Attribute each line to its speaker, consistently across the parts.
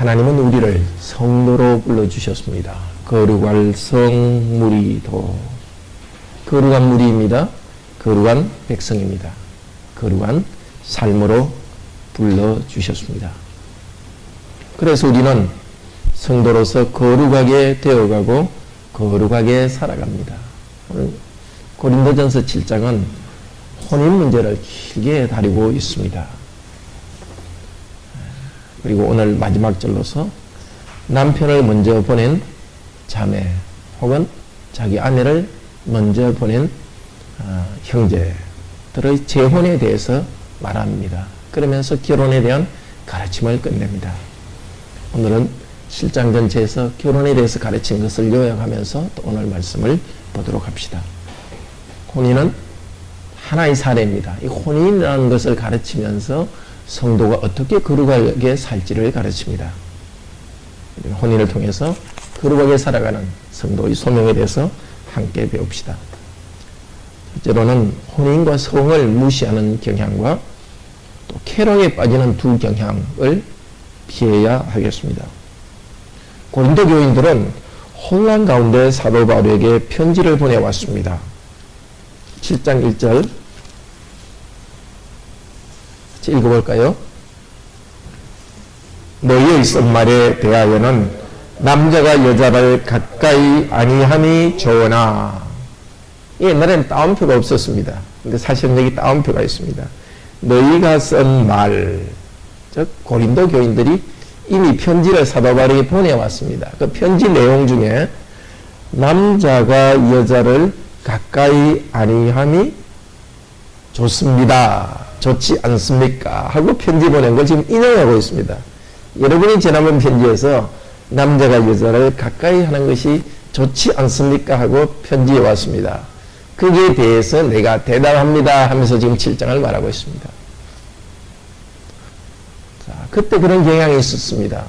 Speaker 1: 하나님은 우리를 성도로 불러주셨습니다. 거룩할 성무리도. 거룩한 무리입니다. 거룩한 백성입니다. 거룩한 삶으로 불러주셨습니다. 그래서 우리는 성도로서 거룩하게 되어가고 거룩하게 살아갑니다. 오늘 고린도전서 7장은 혼인 문제를 길게 다루고 있습니다. 그리고 오늘 마지막 절로서 남편을 먼저 보낸 자매 혹은 자기 아내를 먼저 보낸 형제들의 재혼에 대해서 말합니다. 그러면서 결혼에 대한 가르침을 끝냅니다. 오늘은 7장 전체에서 결혼에 대해서 가르친 것을 요약하면서 또 오늘 말씀을 보도록 합시다. 혼인은 하나의 사례입니다. 이 혼인이라는 것을 가르치면서 성도가 어떻게 거룩하게 살지를 가르칩니다. 혼인을 통해서 거룩하게 살아가는 성도의 소명에 대해서 함께 배웁시다. 첫째로는 혼인과 성을 무시하는 경향과 또 쾌락에 빠지는 두 경향을 피해야 하겠습니다. 고린도 교인들은 혼란 가운데 사도 바울에게 편지를 보내왔습니다. 7장 1절 읽어볼까요? 너희의 쓴말에 대하여는 남자가 여자를 가까이 아니함이 좋으나, 옛날에는 따옴표가 없었습니다. 근데 사실은 여기 따옴표가 있습니다. 너희가 쓴 말, 즉 고린도 교인들이 이미 편지를 사도 바울에게 보내왔습니다. 그 편지 내용 중에 남자가 여자를 가까이 아니함이 좋습니다. 좋지 않습니까? 하고 편지 보낸 걸 지금 인용하고 있습니다. 여러분이 지난번 편지에서 남자가 여자를 가까이 하는 것이 좋지 않습니까? 하고 편지에 왔습니다. 거기에 대해서 내가 대답합니다 하면서 지금 7장을 말하고 있습니다. 자, 그때 그런 경향이 있었습니다.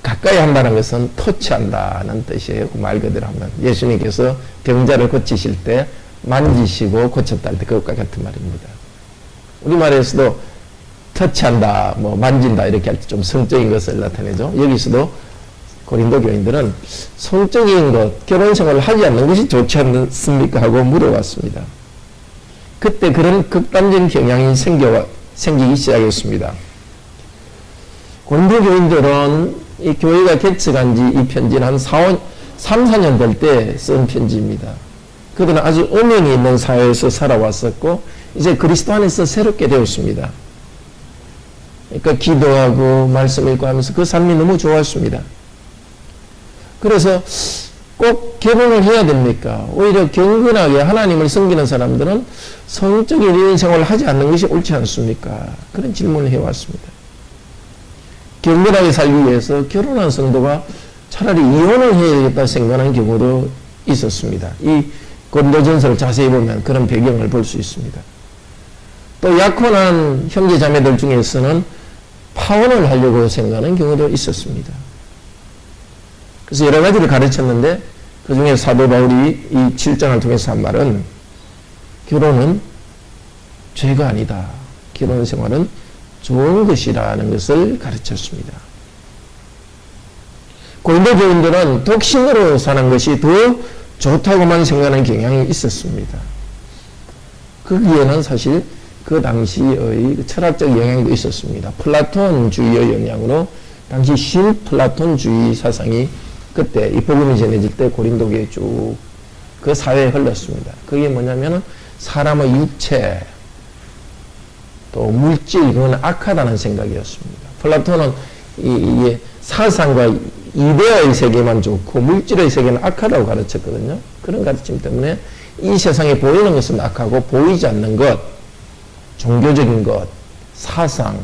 Speaker 1: 가까이 한다는 것은 터치한다는 뜻이에요. 말 그대로 하면 예수님께서 병자를 고치실 때 만지시고 고쳤다 할 때 그것과 같은 말입니다. 우리말에서도 터치한다, 뭐 만진다 이렇게 할 때 좀 성적인 것을 나타내죠. 여기서도 고린도 교인들은 성적인 것, 결혼 생활을 하지 않는 것이 좋지 않습니까? 하고 물어봤습니다. 그때 그런 극단적인 경향이 생기기 시작했습니다. 고린도 교인들은 이 교회가 개척한 지 이 편지는 한 3, 4년 될 때 쓴 편지입니다. 그들은 아주 음영이 있는 사회에서 살아왔었고 이제 그리스도 안에서 새롭게 되었습니다. 그러니까 기도하고 말씀 읽고 하면서 그 삶이 너무 좋았습니다. 그래서 꼭 결혼을 해야 됩니까? 오히려 경건하게 하나님을 섬기는 사람들은 성적인 이런 생활을 하지 않는 것이 옳지 않습니까? 그런 질문을 해왔습니다. 경건하게 살기 위해서 결혼한 성도가 차라리 이혼을 해야 되겠다 생각하는 경우도 있었습니다. 이 고린도전서를 자세히 보면 그런 배경을 볼 수 있습니다. 또 약혼한 형제 자매들 중에서는 파혼을 하려고 생각하는 경우도 있었습니다. 그래서 여러 가지를 가르쳤는데 그 중에 사도 바울이 이 7장을 통해서 한 말은 결혼은 죄가 아니다. 결혼 생활은 좋은 것이라는 것을 가르쳤습니다. 고린도 교인들은 독신으로 사는 것이 더 좋다고만 생각하는 경향이 있었습니다. 거기에는 사실 그 당시의 철학적 영향도 있었습니다. 플라톤주의의 영향으로 당시 신플라톤주의 사상이 그때 이 복음이 전해질 때 고린도교에 쭉 그 사회에 흘렀습니다. 그게 뭐냐면은 사람의 육체 또 물질 그건 악하다는 생각이었습니다. 플라톤은 이게 사상과 이데아의 세계만 좋고 물질의 세계는 악하다고 가르쳤거든요. 그런 가르침 때문에 이 세상에 보이는 것은 악하고 보이지 않는 것, 종교적인 것, 사상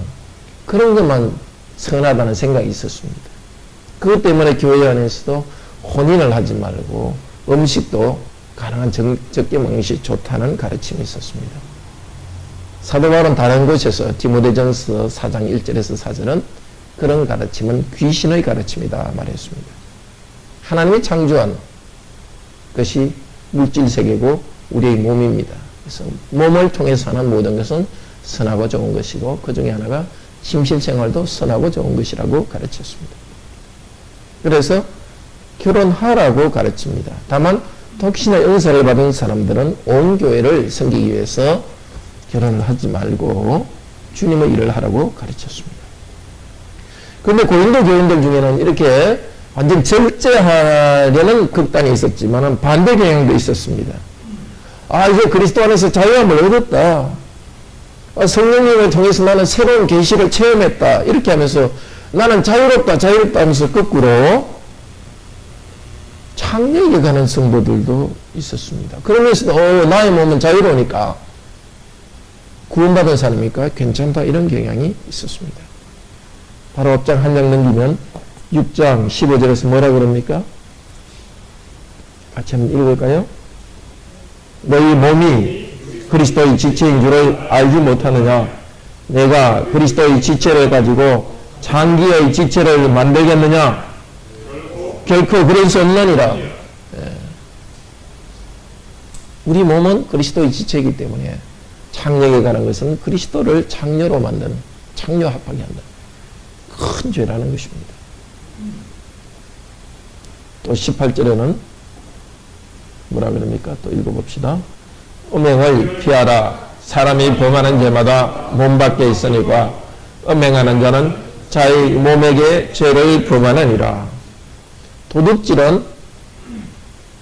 Speaker 1: 그런 것만 선하다는 생각이 있었습니다. 그것 때문에 교회 안에서도 혼인을 하지 말고 음식도 가능한 적게 먹는 것이 좋다는 가르침이 있었습니다. 사도 바울은 다른 곳에서 디모데전서 4장 1절에서 4절은 그런 가르침은 귀신의 가르침이다 말했습니다. 하나님이 창조한 것이 물질 세계고 우리의 몸입니다. 그래서 몸을 통해서 하는 모든 것은 선하고 좋은 것이고 그 중에 하나가 심실생활도 선하고 좋은 것이라고 가르쳤습니다. 그래서 결혼하라고 가르칩니다. 다만 독신의 은사를 받은 사람들은 온 교회를 섬기기 위해서 결혼을 하지 말고 주님의 일을 하라고 가르쳤습니다. 그런데 고린도 교인들 중에는 이렇게 완전 절제하려는 극단이 있었지만 반대 경향도 있었습니다. 이제 그리스도 안에서 자유함을 얻었다. 성령님을 통해서 나는 새로운 계시를 체험했다. 이렇게 하면서 나는 자유롭다 하면서 거꾸로 창녀에게 가는 성도들도 있었습니다. 그러면서도 나의 몸은 자유로우니까 구원받은 사람이니까 괜찮다 이런 경향이 있었습니다. 바로 앞장 한 장 넘기면 6장 15절에서 뭐라 그럽니까? 같이 한번 읽을까요? 너희 몸이 그리스도의 지체인 줄을 알지 못하느냐? 내가 그리스도의 지체를 가지고 장기의 지체를 만들겠느냐? 결코 그럴 수 없느니라. 우리 몸은 그리스도의 지체이기 때문에 창녀에게 가는 것은 그리스도를 창녀로 만드는, 창녀합하게 한다. 큰 죄라는 것입니다. 또 18절에는 뭐라 그럽니까? 또 읽어봅시다. 음행을 피하라. 사람이 범하는 죄마다 몸 밖에 있으니까 음행하는 자는 자기 몸에게 죄를 범하느니라.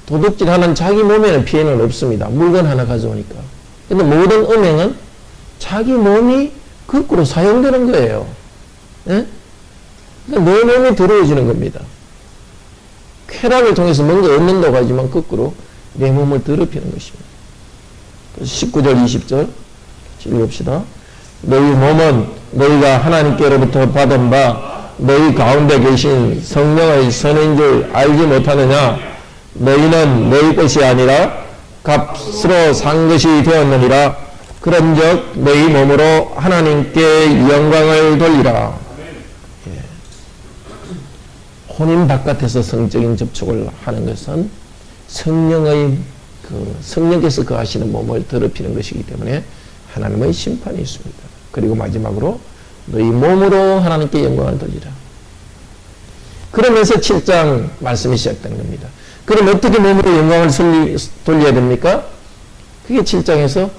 Speaker 1: 도둑질하는 자기 몸에는 피해는 없습니다. 물건 하나 가져오니까. 근데 모든 음행은 자기 몸이 거꾸로 사용되는 거예요. 예? 그러니까 내 몸이 더러워지는 겁니다. 쾌락을 통해서 뭔가 얻는다고 하지만 거꾸로 내 몸을 더럽히는 것입니다. 19절 20절 읽읍시다. 너희 몸은 너희가 하나님께로부터 받은 바 너희 가운데 계신 성령의 선인 줄 알지 못하느냐? 너희는 너희 것이 아니라 값으로 산 것이 되었느니라. 그런즉 너희 몸으로 하나님께 영광을 돌리라. 혼인 바깥에서 성적인 접촉을 하는 것은 성령께서 거하시는 몸을 더럽히는 것이기 때문에 하나님의 심판이 있습니다. 그리고 마지막으로 너희 몸으로 하나님께 영광을 돌리라. 그러면서 7장 말씀이 시작된 겁니다. 그럼 어떻게 몸으로 영광을 돌려야 됩니까? 그게 7장에서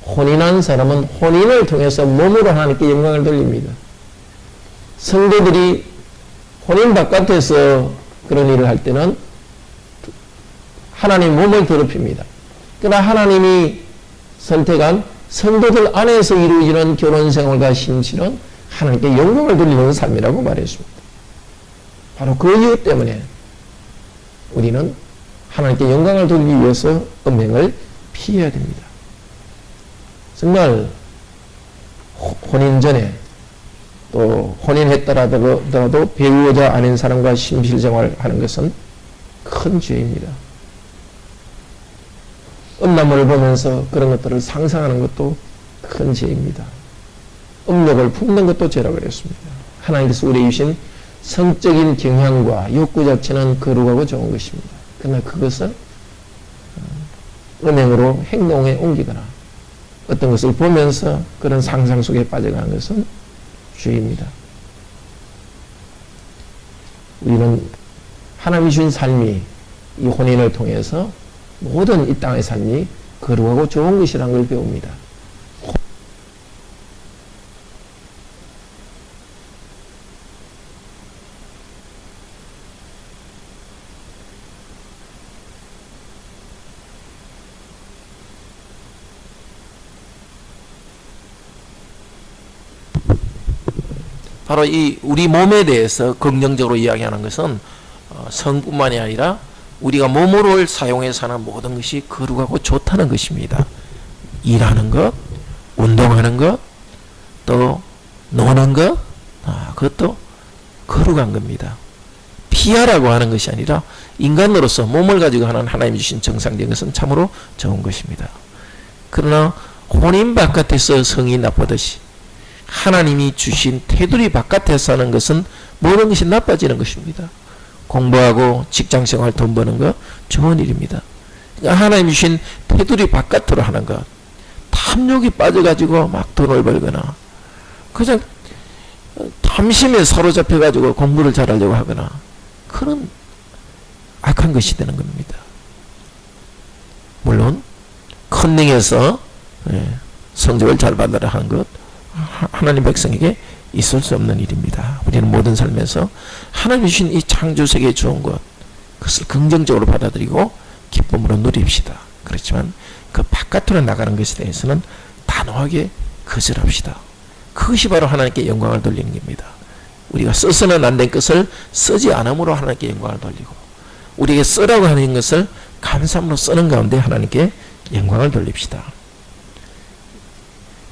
Speaker 1: 혼인한 사람은 혼인을 통해서 몸으로 하나님께 영광을 돌립니다. 성도들이 혼인 바깥에서 그런 일을 할 때는 하나님 몸을 더럽힙니다. 그러나 하나님이 선택한 성도들 안에서 이루어지는 결혼생활과 신실은 하나님께 영광을 돌리는 삶이라고 말했습니다. 바로 그 이유 때문에 우리는 하나님께 영광을 돌리기 위해서 음행을 피해야 됩니다. 정말 혼인 전에 또 혼인했더라도 배우자 아닌 사람과 심실생활하는 것은 큰 죄입니다. 음란물을 보면서 그런 것들을 상상하는 것도 큰 죄입니다. 음욕을 품는 것도 죄라고 그랬습니다. 하나님께서 우리에게 주신 성적인 경향과 욕구 자체는 거룩하고 좋은 것입니다. 그러나 그것을 음행으로 행동에 옮기거나 어떤 것을 보면서 그런 상상 속에 빠져가는 것은 죄입니다. 우리는 하나님이 주신 삶이 이 혼인을 통해서 모든 이 땅의 삶이 거룩하고 좋은 것이라는 걸 배웁니다. 바로 이 우리 몸에 대해서 긍정적으로 이야기하는 것은 성뿐만이 아니라 우리가 몸으로 사용해서 하는 모든 것이 거룩하고 좋다는 것입니다. 일하는 것, 운동하는 것, 또 노는 것, 그것도 거룩한 겁니다. 피하라고 하는 것이 아니라 인간으로서 몸을 가지고 하는 하나님이 주신 정상적인 것은 참으로 좋은 것입니다. 그러나 혼인 바깥에서 성이 나쁘듯이 하나님이 주신 테두리 바깥에서 하는 것은 모든 것이 나빠지는 것입니다. 공부하고 직장생활 돈 버는 거 좋은 일입니다. 그러니까 하나님 주신 테두리 바깥으로 하는 것, 탐욕이 빠져가지고 막 돈을 벌거나 그냥 탐심에 사로잡혀가지고 공부를 잘하려고 하거나 그런 악한 것이 되는 겁니다. 물론 컨닝해서 성적을 잘 받으라 하는 것 하나님 백성에게 있을 수 없는 일입니다. 우리는 모든 삶에서 하나님 주신 이 창조세계에 좋은 것 그것을 긍정적으로 받아들이고 기쁨으로 누립시다. 그렇지만 그 바깥으로 나가는 것에 대해서는 단호하게 거절합시다. 그것이 바로 하나님께 영광을 돌리는 겁니다. 우리가 써서는 안 된 것을 쓰지 않음으로 하나님께 영광을 돌리고 우리에게 쓰라고 하는 것을 감사함으로 쓰는 가운데 하나님께 영광을 돌립시다.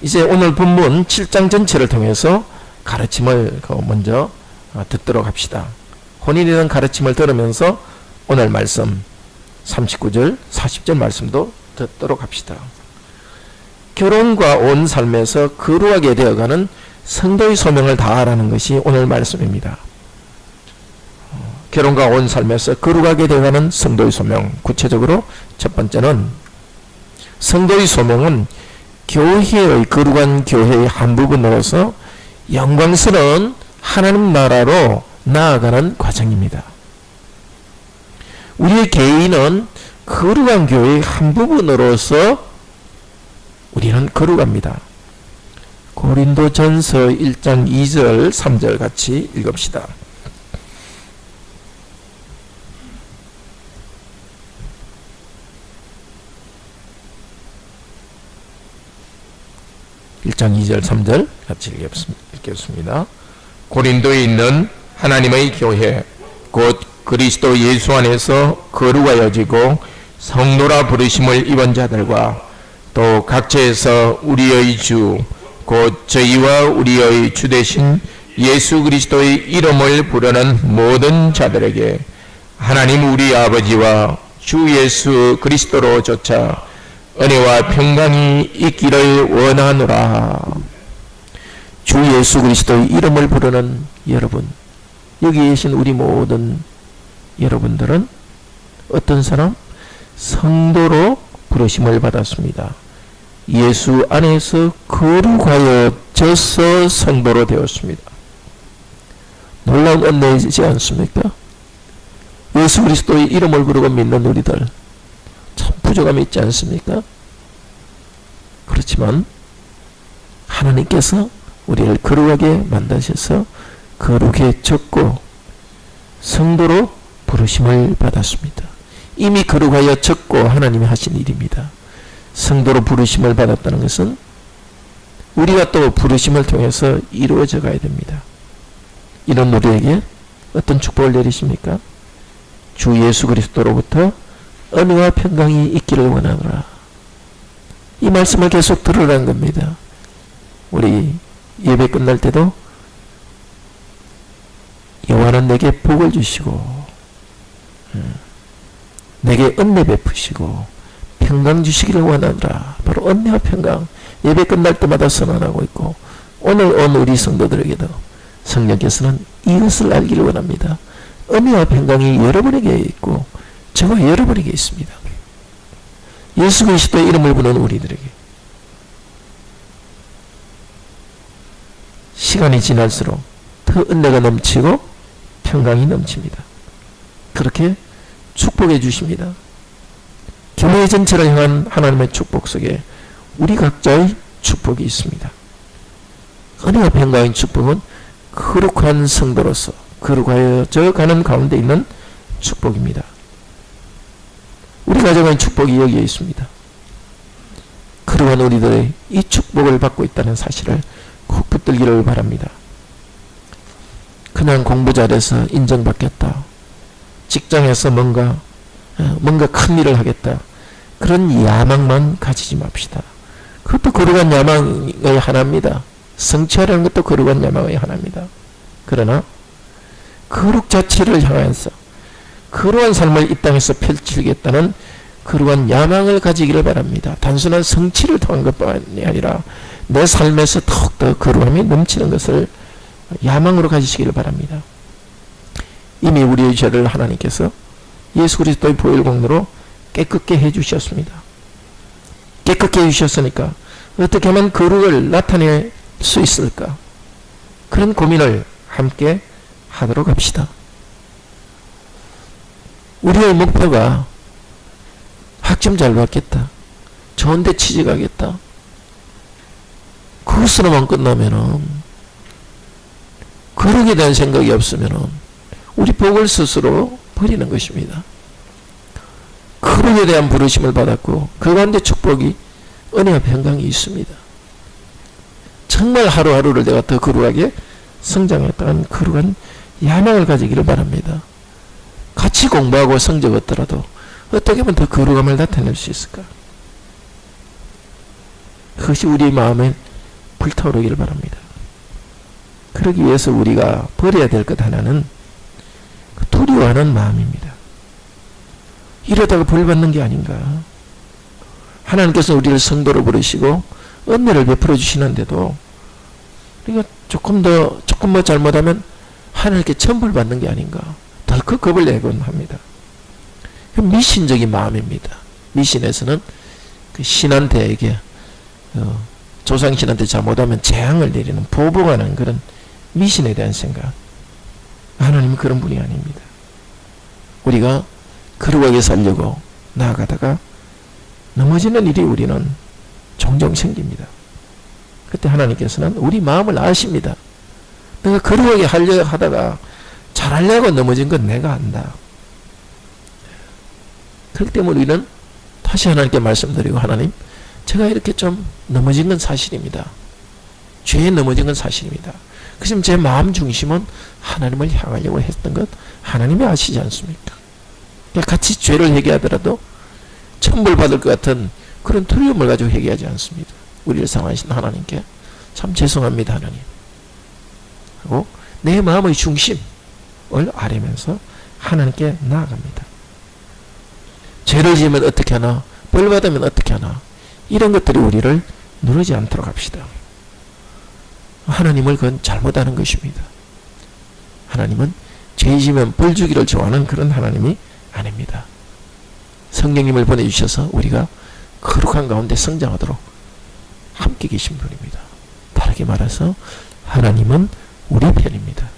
Speaker 1: 이제 오늘 본문 7장 전체를 통해서 가르침을 먼저 듣도록 합시다. 혼인이라는 가르침을 들으면서 오늘 말씀 39절 40절 말씀도 듣도록 합시다. 결혼과 온 삶에서 거룩하게 되어가는 성도의 소명을 다하라는 것이 오늘 말씀입니다. 결혼과 온 삶에서 거룩하게 되어가는 성도의 소명, 구체적으로 첫 번째는 성도의 소명은 교회의 거룩한 교회의 한 부분으로서 영광스러운 하나님 나라로 나아가는 과정입니다. 우리의 개인은 거룩한 교회의 한 부분으로서 우리는 거룩합니다. 고린도전서 1장 2절 3절 같이 읽읍시다. (1장 2절 3절) 같이 읽겠습니다. 고린도에 있는 하나님의 교회 곧 그리스도 예수 안에서 거룩하여지고 성도라 부르심을 입은 자들과 또 각처에서 우리의 주 곧 저희와 우리의 주 되신 예수 그리스도의 이름을 부르는 모든 자들에게 하나님 우리 아버지와 주 예수 그리스도로조차 은혜와 평강이 있기를 원하노라. 주 예수 그리스도의 이름을 부르는 여러분, 여기 계신 우리 모든 여러분들은 어떤 사람? 성도로 부르심을 받았습니다. 예수 안에서 거룩하여져서 성도로 되었습니다. 놀라운 은혜이지 않습니까? 예수 그리스도의 이름을 부르고 믿는 우리들 참 부족함이 있지 않습니까? 그렇지만 하나님께서 우리를 거룩하게 만드셔서 거룩해졌고 성도로 부르심을 받았습니다. 이미 거룩하여졌고 하나님이 하신 일입니다. 성도로 부르심을 받았다는 것은 우리가 또 부르심을 통해서 이루어져 가야 됩니다. 이런 우리에게 어떤 축복을 내리십니까? 주 예수 그리스도로부터 은혜와 평강이 있기를 원하노라. 이 말씀을 계속 들으라는 겁니다. 우리 예배 끝날 때도 여호와는 내게 복을 주시고 내게 은혜 베푸시고 평강 주시기를 원하노라. 바로 은혜와 평강, 예배 끝날 때마다 선언하고 있고 오늘 온 우리 성도들에게도 성령께서는 이것을 알기를 원합니다. 은혜와 평강이 여러분에게 있고 저와 여러분에게 있습니다. 예수 그리스도의 이름을 부르는 우리들에게 시간이 지날수록 더 은혜가 넘치고 평강이 넘칩니다. 그렇게 축복해 주십니다. 교회 전체를 향한 하나님의 축복 속에 우리 각자의 축복이 있습니다. 은혜와 평강의 축복은 거룩한 성도로서 거룩하여져 가는 가운데 있는 축복입니다. 우리 가정의 축복이 여기에 있습니다. 거룩한 우리들의 이 축복을 받고 있다는 사실을 꼭 붙들기를 바랍니다. 그냥 공부 잘해서 인정받겠다. 직장에서 뭔가 큰 일을 하겠다. 그런 야망만 가지지 맙시다. 그것도 거룩한 야망의 하나입니다. 성취하려는 것도 거룩한 야망의 하나입니다. 그러나 거룩 자체를 향해서 거룩한 삶을 이 땅에서 펼치겠다는 거룩한 야망을 가지기를 바랍니다. 단순한 성취를 통한 것뿐이 아니라 내 삶에서 더욱더 거룩함이 넘치는 것을 야망으로 가지시기를 바랍니다. 이미 우리의 죄를 하나님께서 예수 그리스도의 보혈공로로 깨끗게 해주셨습니다. 깨끗게 해주셨으니까 어떻게 하면 거룩을 나타낼 수 있을까? 그런 고민을 함께 하도록 합시다. 우리의 목표가 학점 잘 받겠다, 좋은 데 취직하겠다, 그것으로만 끝나면은, 거룩에 대한 생각이 없으면은 우리 복을 스스로 버리는 것입니다. 거룩에 대한 부르심을 받았고 그 가운데 축복이, 은혜와 평강이 있습니다. 정말 하루하루를 내가 더 거룩하게 성장했다는 거룩한 야망을 가지기를 바랍니다. 같이 공부하고 성적 얻더라도 어떻게 하면 더 거룩함을 나타낼 수 있을까? 그것이 우리 마음에 불타오르기를 바랍니다. 그러기 위해서 우리가 버려야 될 것 하나는 두려워하는 마음입니다. 이러다가 벌 받는 게 아닌가. 하나님께서 우리를 성도로 부르시고 은혜를 베풀어 주시는데도 우리가 조금 뭐 잘못하면 하나님께 천벌 받는 게 아닌가. 덜컥 겁을 내곤 합니다. 미신적인 마음입니다. 미신에서는 그 신한테에게 조상신한테 잘못하면 재앙을 내리는, 보복하는 그런 미신에 대한 생각. 하나님은 그런 분이 아닙니다. 우리가 거룩하게 살려고 나아가다가 넘어지는 일이 우리는 종종 생깁니다. 그때 하나님께서는 우리 마음을 아십니다. 내가 거룩하게 하려고 하다가 잘하려고 넘어진 건 내가 안다. 그렇기 때문에 우리는 다시 하나님께 말씀드리고, 하나님, 제가 이렇게 좀 넘어진 건 사실입니다. 죄에 넘어진 건 사실입니다. 그럼 제 마음 중심은 하나님을 향하려고 했던 것 하나님이 아시지 않습니까? 같이 죄를 회개하더라도 천벌받을 것 같은 그런 두려움을 가지고 회개하지 않습니다. 우리를 사랑하신 하나님께 참 죄송합니다, 하나님. 하고 내 마음의 중심을 아뢰면서 하나님께 나아갑니다. 죄를 지으면 어떻게 하나, 벌 받으면 어떻게 하나, 이런 것들이 우리를 누르지 않도록 합시다. 하나님을 그건 잘못하는 것입니다. 하나님은 죄 지으면 벌 주기를 좋아하는 그런 하나님이 아닙니다. 성령님을 보내주셔서 우리가 거룩한 가운데 성장하도록 함께 계신 분입니다. 다르게 말해서 하나님은 우리 편입니다.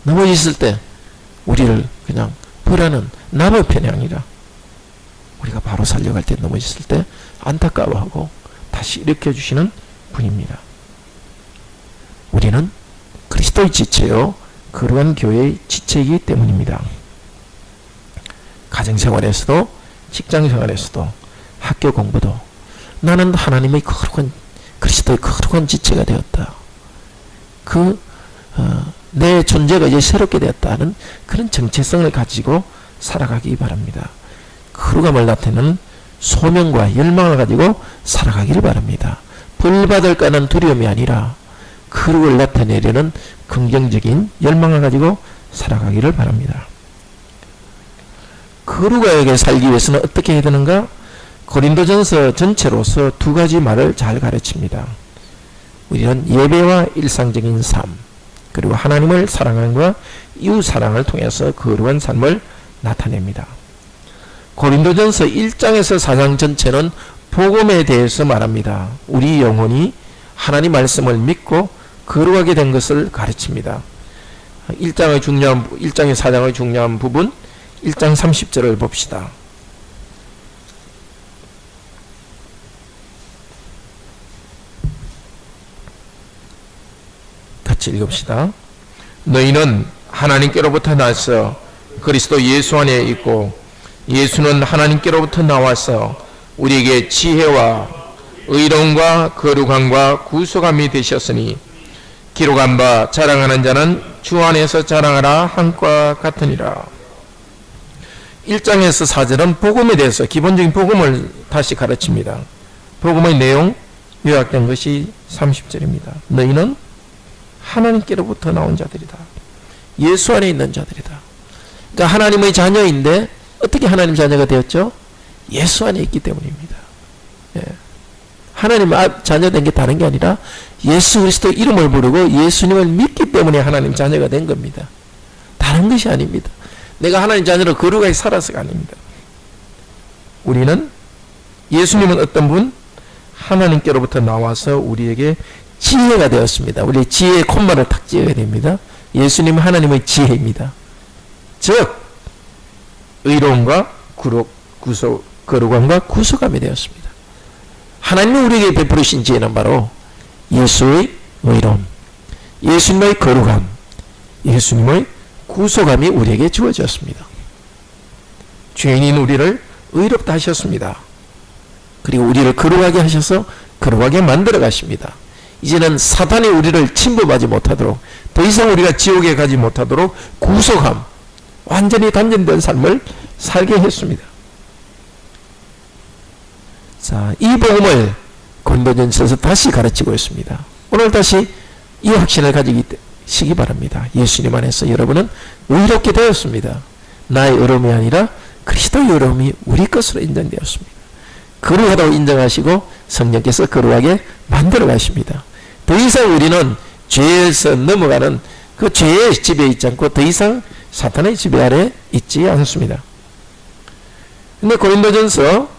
Speaker 1: 넘어졌을 때 우리를 그냥 벌하는 남의 편이 아니라 우리가 바로 살려갈 때, 넘어졌을 때 안타까워하고 다시 일으켜주시는 분입니다. 우리는 그리스도의 지체요 거룩한 교회의 지체이기 때문입니다. 가정생활에서도, 직장생활에서도, 학교 공부도 나는 하나님의 거룩한, 그리스도의 거룩한 지체가 되었다. 내 존재가 이제 새롭게 되었다는 그런 정체성을 가지고 살아가기 바랍니다. 거룩함을 나타내는 소명과 열망을 가지고 살아가기를 바랍니다. 벌받을까 하는 두려움이 아니라 거룩을 나타내려는 긍정적인 열망을 가지고 살아가기를 바랍니다. 거룩하게 살기 위해서는 어떻게 해야 되는가? 고린도전서 전체로서 두 가지 말을 잘 가르칩니다. 우리는 예배와 일상적인 삶, 그리고 하나님을 사랑함과 이웃 사랑을 통해서 거룩한 삶을 나타냅니다. 고린도전서 1장에서 4장 전체는 복음에 대해서 말합니다. 우리 영혼이 하나님 말씀을 믿고 거룩하게 된 것을 가르칩니다. 1장의 4장의 중요한 부분, 1장 30절을 봅시다. 같이 읽읍시다. 너희는 하나님께로부터 나서 그리스도 예수 안에 있고 예수는 하나님께로부터 나와서 우리에게 지혜와 의로움과 거룩함과 구속함이 되셨으니 기록한 바 자랑하는 자는 주 안에서 자랑하라 한과 같으니라. 1장에서 4절은 복음에 대해서 기본적인 복음을 다시 가르칩니다. 복음의 내용 요약된 것이 30절입니다. 너희는 하나님께로부터 나온 자들이다. 예수 안에 있는 자들이다. 그러니까 하나님의 자녀인데 어떻게 하나님 자녀가 되었죠? 예수 안에 있기 때문입니다. 예. 하나님 자녀 된 게 다른 게 아니라 예수 그리스도 이름을 부르고 예수님을 믿기 때문에 하나님 자녀가 된 겁니다. 다른 것이 아닙니다. 내가 하나님 자녀로 거룩하게 살아서가 아닙니다. 우리는, 예수님은 어떤 분? 하나님께로부터 나와서 우리에게 지혜가 되었습니다. 우리 지혜의 콤마를 탁 지어야 됩니다. 예수님은 하나님의 지혜입니다. 즉 의로움과 거룩함과 구속함이 되었습니다. 하나님이 우리에게 베푸신 지혜는 바로 예수의 의로움, 예수님의 거룩함, 예수님의 구속함이 우리에게 주어졌습니다. 죄인인 우리를 의롭다 하셨습니다. 그리고 우리를 거룩하게 하셔서 거룩하게 만들어 가십니다. 이제는 사탄이 우리를 침범하지 못하도록, 더 이상 우리가 지옥에 가지 못하도록 구속함, 완전히 단련된 삶을 살게 했습니다. 자, 이 복음을 고린도전서에서 다시 가르치고 있습니다. 오늘 다시 이 확신을 가지시기 바랍니다. 예수님 안에서 여러분은 의롭게 되었습니다. 나의 의로움이 아니라 그리스도의 의로움이 우리 것으로 인정되었습니다. 거룩하다고 인정하시고 성령께서 거룩하게 만들어 가십니다. 더 이상 우리는 죄에서 넘어가는 그 죄의 지배에 있지 않고 더 이상 사탄의 지배 아래 있지 않습니다. 근데 고린도전서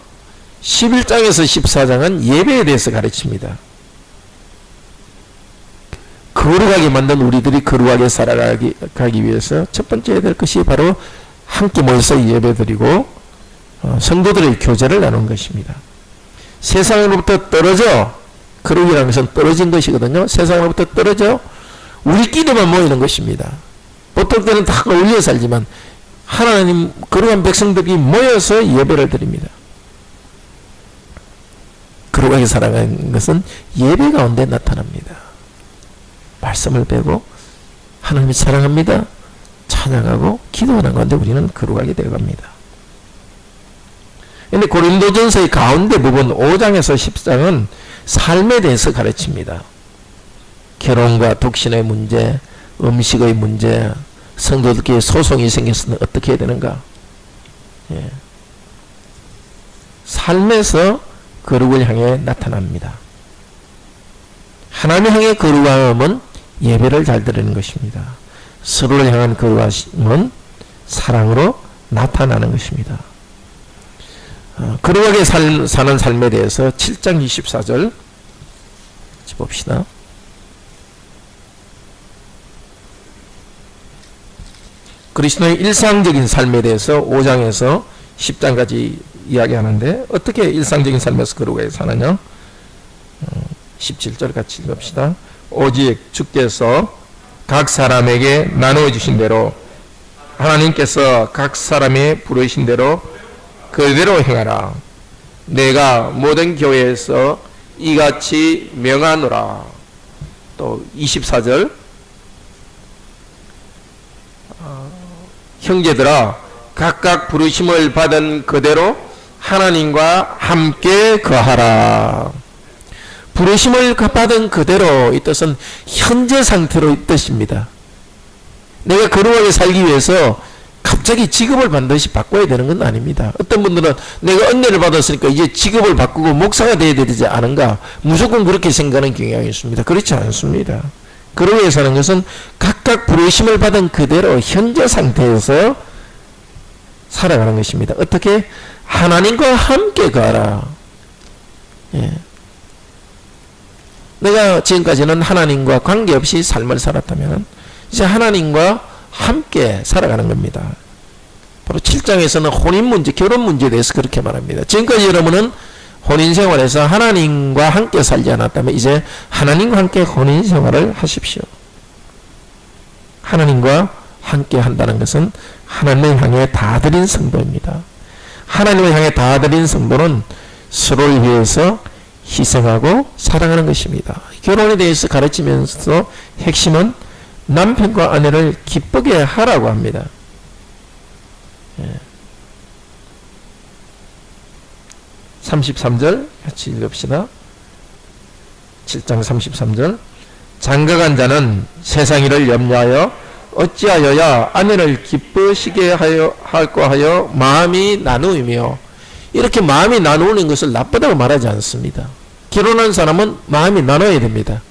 Speaker 1: 11장에서 14장은 예배에 대해서 가르칩니다. 거룩하게 만든 우리들이 거룩하게 살아가기 위해서 첫 번째 해야 될 것이 바로 함께 모여서 예배드리고 성도들의 교제를 나눈 것입니다. 세상으로부터 떨어져, 거룩이라는 것은 떨어진 것이거든요. 세상으로부터 떨어져 우리끼리만 모이는 것입니다. 보통 때는 다 어울려 살지만 하나님 거룩한 백성들이 모여서 예배를 드립니다. 거룩하게 살아가는 것은 예배 가운데 나타납니다. 말씀을 배고 하나님을 사랑합니다. 찬양하고 기도하는 가운데 우리는 거룩하게 되어갑니다. 그런데 고린도전서의 가운데 부분 5장에서 10장은 삶에 대해서 가르칩니다. 결혼과 독신의 문제, 음식의 문제, 성도들끼리 소송이 생겼으면 어떻게 해야 되는가. 예. 삶에서 거룩을 향해 나타납니다. 하나님 향해 거룩함은 예배를 잘 드리는 것입니다. 서로를 향한 거룩함은 사랑으로 나타나는 것입니다. 거룩하게 사는 삶에 대해서 7장 24절 봅시다. 그리스도의 일상적인 삶에 대해서 5장에서 10장까지 이야기하는데 어떻게 일상적인 삶에서 거룩하게 사느냐. 17절 같이 읽읍시다. 오직 주께서 각 사람에게 나누어 주신 대로 하나님께서 각 사람이 부르신 대로 그대로 행하라. 내가 모든 교회에서 이같이 명하노라. 또 24절 형제들아 각각 부르심을 받은 그대로 하나님과 함께 거하라. 부르심을 받은 그대로 이 뜻은 현재 상태로 이 뜻입니다. 내가 거룩하게 살기 위해서 갑자기 직업을 반드시 바꿔야 되는 건 아닙니다. 어떤 분들은 내가 은혜를 받았으니까 이제 직업을 바꾸고 목사가 되어야 되지 않은가, 무조건 그렇게 생각하는 경향이 있습니다. 그렇지 않습니다. 거룩하게 사는 것은 각각 부르심을 받은 그대로 현재 상태에서 살아가는 것입니다. 어떻게? 하나님과 함께 가라. 예. 내가 지금까지는 하나님과 관계없이 삶을 살았다면 이제 하나님과 함께 살아가는 겁니다. 바로 7장에서는 혼인 문제, 결혼 문제에 대해서 그렇게 말합니다. 지금까지 여러분은 혼인 생활에서 하나님과 함께 살지 않았다면 이제 하나님과 함께 혼인 생활을 하십시오. 하나님과 함께 한다는 것은 하나님을 향해 다 드린 성도입니다. 하나님을 향해 다 드린 성도는 서로를 위해서 희생하고 사랑하는 것입니다. 결혼에 대해서 가르치면서 핵심은 남편과 아내를 기쁘게 하라고 합니다. 예. 33절 같이 읽읍시다. 7장 33절 장가간 자는 세상 일을 염려하여 어찌하여야 아내를 기쁘시게 할까 하여 마음이 나누이며, 이렇게 마음이 나누는 것을 나쁘다고 말하지 않습니다. 결혼한 사람은 마음이 나눠야 됩니다.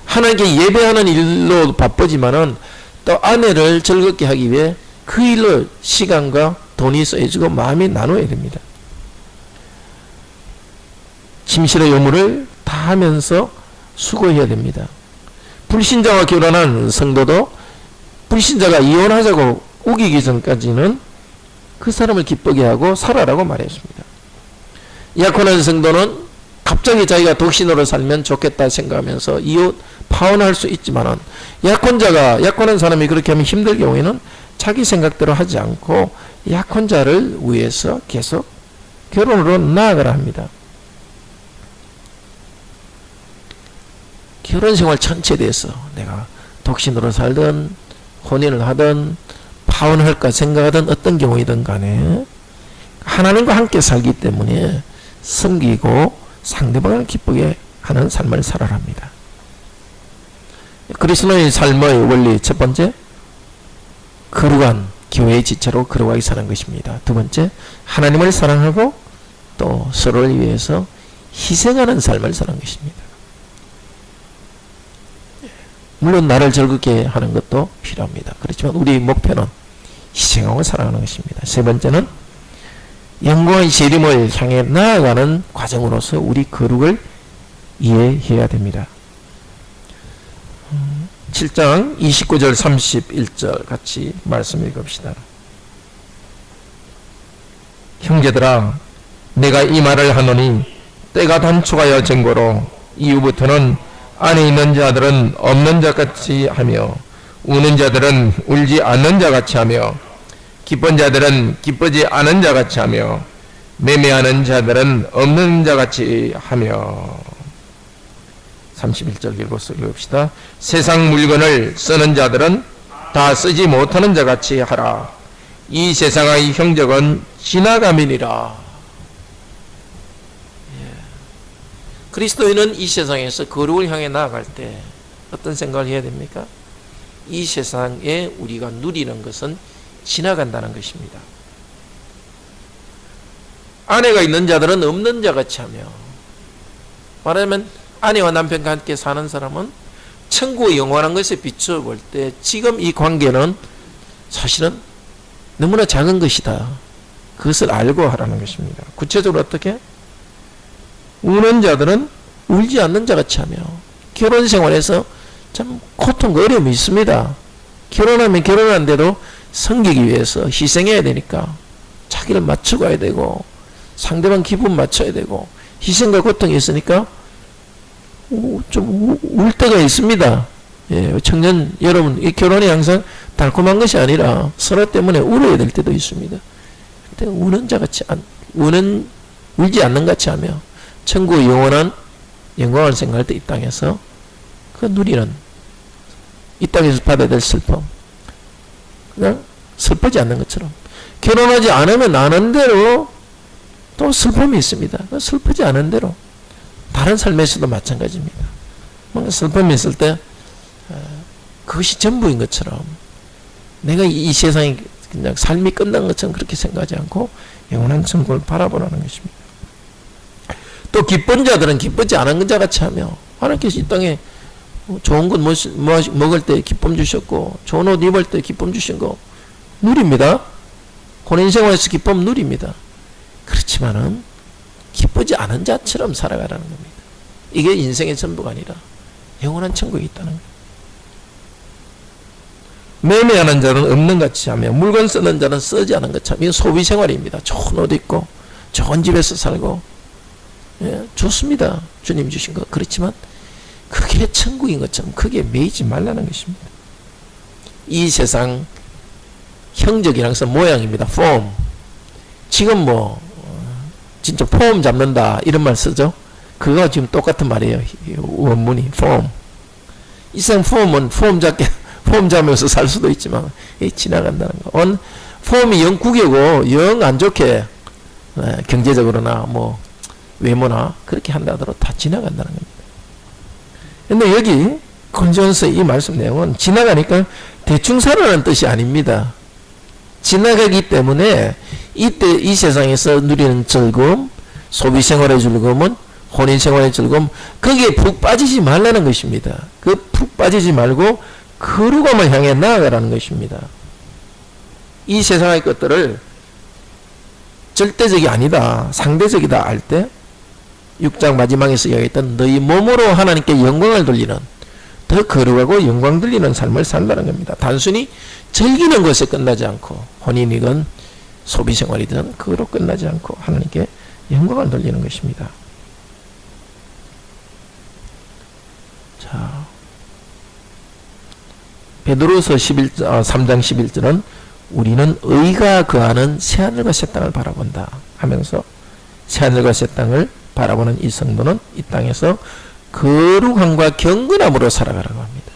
Speaker 1: 하나님께 예배하는 일로 바쁘지만은 또 아내를 즐겁게 하기 위해 그 일로 시간과 돈이 써지고 마음이 나눠야 됩니다. 침실의 요물을 다 하면서 수고해야 됩니다. 불신자와 결혼한 성도도 불신자가 이혼하자고 우기기 전까지는 그 사람을 기쁘게 하고 살아라고 말했습니다. 약혼한 성도는 갑자기 자기가 독신으로 살면 좋겠다 생각하면서 파혼할 수 있지만은, 약혼한 사람이 그렇게 하면 힘들 경우에는 자기 생각대로 하지 않고 약혼자를 위해서 계속 결혼으로 나아가라 합니다. 결혼 생활 전체에 대해서 내가 독신으로 살든 혼인을 하든 파혼할까 생각하든 어떤 경우이든 간에 하나님과 함께 살기 때문에 섬기고 상대방을 기쁘게 하는 삶을 살아라 합니다. 그리스도의 삶의 원리 첫 번째, 거룩한 교회의 지체로 거룩하게 사는 것입니다. 두 번째, 하나님을 사랑하고 또 서로를 위해서 희생하는 삶을 사는 것입니다. 물론 나를 즐겁게 하는 것도 필요합니다. 그렇지만 우리 목표는 희생하고 사랑하는 것입니다. 세 번째는 영광의 재림을 향해 나아가는 과정으로서 우리 거룩을 이해해야 됩니다. 7장 29절 31절 같이 말씀 읽읍시다. 형제들아, 내가 이 말을 하노니 때가 단축하여 증거로 이후부터는 안에 있는 자들은 없는 자같이 하며 우는 자들은 울지 않는 자같이 하며 기쁜 자들은 기쁘지 않은 자같이 하며 매매하는 자들은 없는 자같이 하며. 31절 읽읍시다. 세상 물건을 쓰는 자들은 다 쓰지 못하는 자같이 하라. 이 세상의 형적은 지나감이니라. 그리스도인은 이 세상에서 거룩을 향해 나아갈 때 어떤 생각을 해야 됩니까? 이 세상에 우리가 누리는 것은 지나간다는 것입니다. 아내가 있는 자들은 없는 자같이 하며, 말하자면 아내와 남편과 함께 사는 사람은 천국의 영원한 것에 비추어 볼 때 지금 이 관계는 사실은 너무나 작은 것이다. 그것을 알고 하라는 것입니다. 구체적으로 어떻게? 우는 자들은 울지 않는 자같이 하며, 결혼 생활에서 참 고통과 어려움이 있습니다. 결혼하면 결혼한데도 섬기기 위해서 희생해야 되니까 자기를 맞추고 가야 되고 상대방 기분 맞춰야 되고 희생과 고통이 있으니까 좀 울 때가 있습니다. 예, 청년 여러분, 이 결혼이 항상 달콤한 것이 아니라 서로 때문에 울어야 될 때도 있습니다. 그때 우는 자같이 울지 않는 같이 하며 천국의 영원한 영광을 생각할 때 이 땅에서 그 누리는, 이 땅에서 받아야 될 슬픔, 그냥 슬프지 않는 것처럼 결혼하지 않으면 아는 대로 또 슬픔이 있습니다. 슬프지 않은 대로 다른 삶에서도 마찬가지입니다. 뭔가 슬픔이 있을 때 그것이 전부인 것처럼, 내가 이 세상에 그냥 삶이 끝난 것처럼 그렇게 생각하지 않고 영원한 천국을 바라보라는 것입니다. 또 기쁜 자들은 기쁘지 않은 자같이 하며, 하나님께서 이 땅에 좋은 것 먹을 때 기쁨 주셨고 좋은 옷 입을 때 기쁨 주신 거 누립니다. 혼인생활에서 기쁨 누립니다. 그렇지만은 기쁘지 않은 자처럼 살아가라는 겁니다. 이게 인생의 전부가 아니라 영원한 천국이 있다는 거예요. 매매하는 자는 없는 같이 하며 물건 쓰는 자는 쓰지 않은 것처럼, 이건 소비생활입니다. 좋은 옷 입고 좋은 집에서 살고, 예, 좋습니다. 주님 주신 거. 그렇지만 그게 천국인 것처럼 크게 매이지 말라는 것입니다. 이 세상 형적이라는 것은 모양입니다. 폼. 지금 진짜 폼 잡는다 이런 말 쓰죠. 그거 지금 똑같은 말이에요. 원문이 폼. 이 세상 폼은 폼 잡으면서 살 수도 있지만 지나간다는 거. 폼이 영 구겨고 영 안 좋게 경제적으로나 외모나 그렇게 한다더라도 다 지나간다는 겁니다. 근데 여기 건전서 이 말씀 내용은 지나가니까 대충 살아라는 뜻이 아닙니다. 지나가기 때문에 이때 이 세상에서 누리는 즐거움, 소비생활의 즐거움은 혼인생활의 즐거움, 거기에 푹 빠지지 말라는 것입니다. 그 푹 빠지지 말고 거룩함을 향해 나아가라는 것입니다. 이 세상의 것들을 절대적이 아니다, 상대적이다 할 때 6장 마지막에서 이야기했던 너희 몸으로 하나님께 영광을 돌리는, 더 거룩하고 영광 돌리는 삶을 산다는 겁니다. 단순히 즐기는 것에 끝나지 않고, 혼인이든 소비생활이든 그거로 끝나지 않고 하나님께 영광을 돌리는 것입니다. 자, 베드로서 3장 11절은 우리는 의가 거하는 새하늘과 새 땅을 바라본다 하면서, 새하늘과 새 땅을 바라보는 이 성도는 이 땅에서 거룩함과 경건함으로 살아가라고 합니다.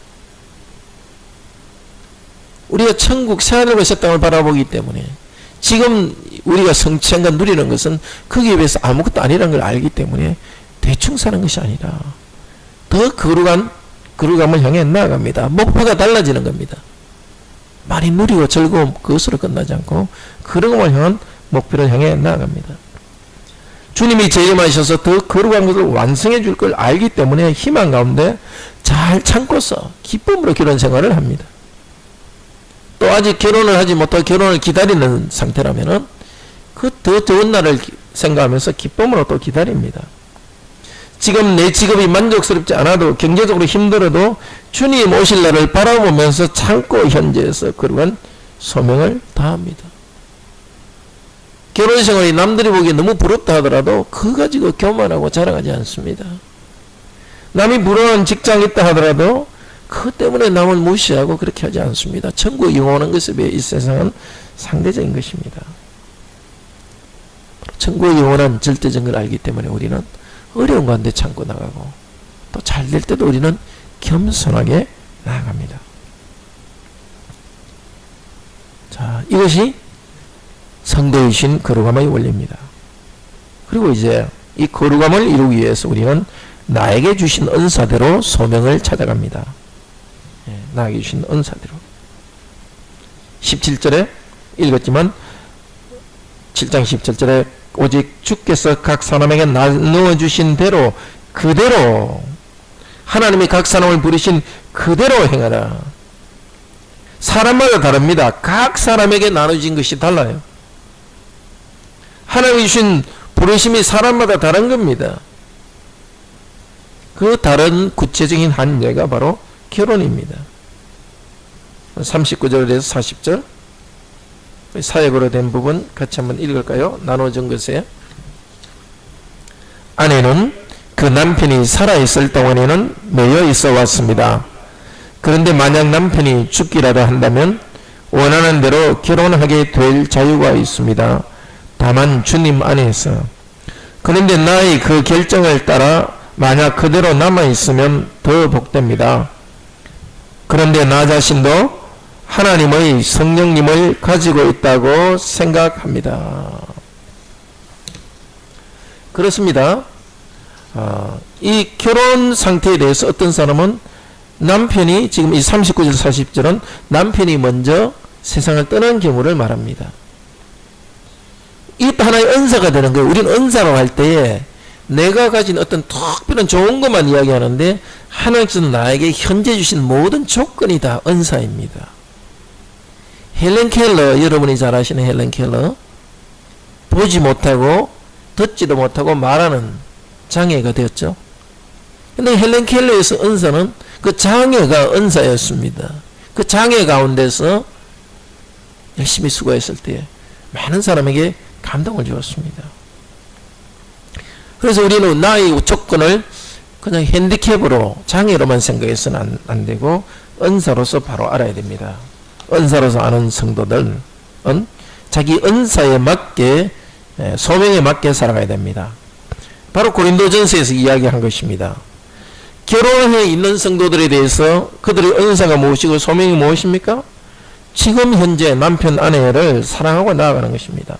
Speaker 1: 우리가 천국 새하늘과 새 땅을 바라보기 때문에, 지금 우리가 성취한 것 누리는 것은 거기에 비해서 아무것도 아니라는 걸 알기 때문에 대충 사는 것이 아니라 더 거룩함을 향해 나아갑니다. 목표가 달라지는 겁니다. 많이 누리고 즐거움 그것으로 끝나지 않고 거룩함을 향한 목표를 향해 나아갑니다. 주님이 재림하셔서 더 거룩한 것을 완성해 줄 걸 알기 때문에 희망 가운데 잘 참고서 기쁨으로 결혼 생활을 합니다. 또 아직 결혼을 하지 못하고 결혼을 기다리는 상태라면은 그 더 좋은 날을 생각하면서 기쁨으로 또 기다립니다. 지금 내 직업이 만족스럽지 않아도, 경제적으로 힘들어도 주님 오실 날을 바라보면서 참고 현재에서 거룩한 소명을 다합니다. 결혼 생활이 남들이 보기에 너무 부럽다 하더라도 그거 가지고 교만하고 자랑하지 않습니다. 남이 부러워하는 직장이 있다 하더라도 그것 때문에 남을 무시하고 그렇게 하지 않습니다. 천국에 영원한 것에 비해 이 세상은 상대적인 것입니다. 천국의 영원한 절대적인 걸 알기 때문에 우리는 어려운 가운데 참고 나가고, 또 잘 될 때도 우리는 겸손하게 나아갑니다. 자, 이것이 성도이신 거룩함의 원리입니다. 그리고 이제 이 거룩함을 이루기 위해서 우리는 나에게 주신 은사대로 소명을 찾아갑니다. 나에게 주신 은사대로. 17절에 읽었지만 7장 17절에 오직 주께서 각 사람에게 나누어 주신 대로 그대로, 하나님이 각 사람을 부르신 그대로 행하라. 사람마다 다릅니다. 각 사람에게 나눠진 것이 달라요. 하나님이 주신 부르심이 사람마다 다른 겁니다. 그 다른 구체적인 한 예가 바로 결혼입니다. 39절에서 40절 사역으로 된 부분 같이 한번 읽을까요? 나눠준 것에, 아내는 그 남편이 살아있을 동안에는 매여 있어 왔습니다. 그런데 만약 남편이 죽기라도 한다면 원하는 대로 결혼하게 될 자유가 있습니다. 다만 주님 안에서. 그런데 나의 그 결정을 따라 만약 그대로 남아있으면 더 복됩니다. 그런데 나 자신도 하나님의 성령님을 가지고 있다고 생각합니다. 그렇습니다. 이 결혼 상태에 대해서 어떤 사람은 남편이, 지금 이 39절 40절은 남편이 먼저 세상을 떠난 경우를 말합니다. 이것도 하나의 은사가 되는 거예요. 우리는 은사라고 할 때에 내가 가진 어떤 특별한 좋은 것만 이야기하는데, 하나님께서 나에게 현재 주신 모든 조건이 다 은사입니다. 헬렌 켈러, 여러분이 잘 아시는 헬렌 켈러, 보지 못하고 듣지도 못하고 말하는 장애가 되었죠. 근데 헬렌 켈러에서 은사는 그 장애가 은사였습니다. 그 장애 가운데서 열심히 수고했을 때 많은 사람에게 감동을 주었습니다. 그래서 우리는 나의 조건을 그냥 핸디캡으로, 장애로만 생각해서는 안 되고 은사로서 바로 알아야 됩니다. 은사로서 아는 성도들은 자기 은사에 맞게, 소명에 맞게 살아가야 됩니다. 바로 고린도전서에서 이야기한 것입니다. 결혼해 있는 성도들에 대해서 그들의 은사가 무엇이고 소명이 무엇입니까? 지금 현재 남편 아내를 사랑하고 나아가는 것입니다.